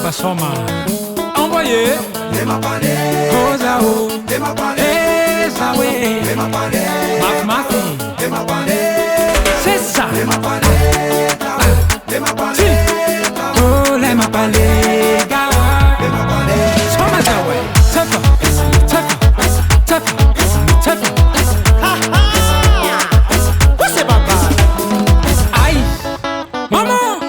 Bassoma. Envoyez les mapané, Kozao, les mapané, Esawe, les mapané, Mafmati, les mapané, c'est ça. les mapané, les mapané, Oh, les Mapalega, les mapané. Somazawe, Tafa, Tafa, Tafa, Tafa. Você baba. Ai, maman.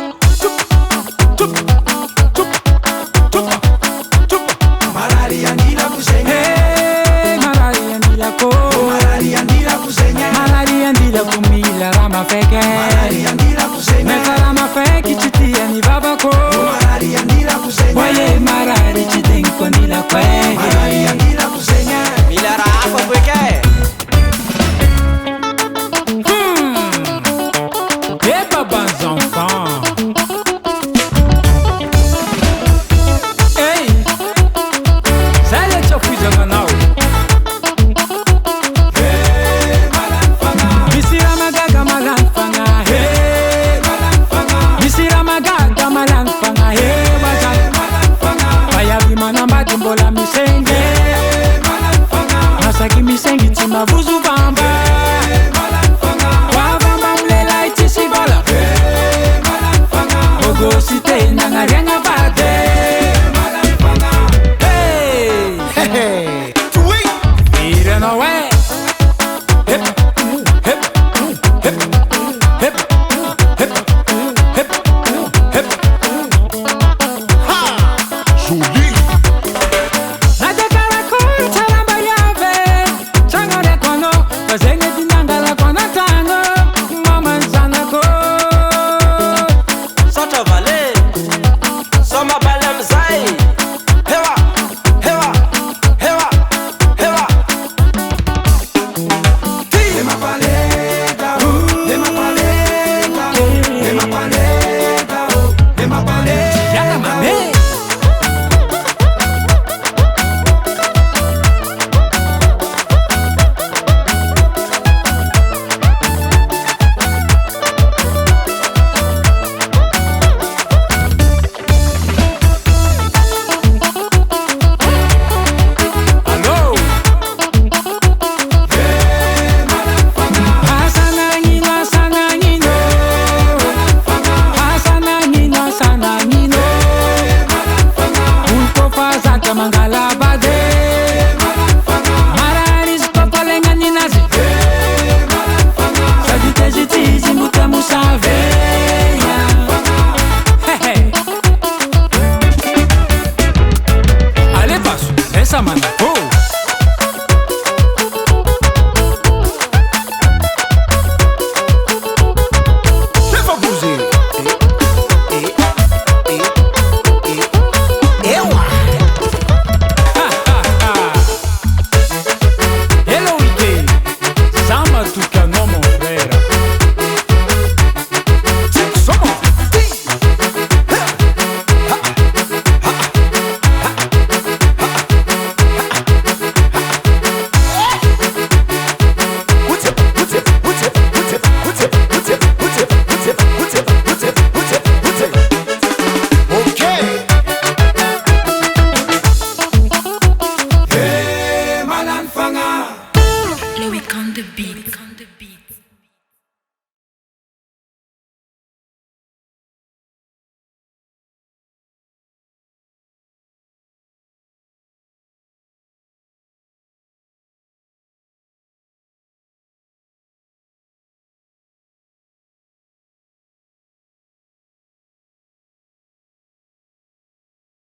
Malaria ndila kusenye, Hey, Malaria ndila ko. malaria ndila kusenye, Malaria ndila kumila rama feke. malaria ndila kusenye, Meta rama feke chitia ni baba ko. malaria ndila kusenye, Waye marari chitenko nila kwe. malaria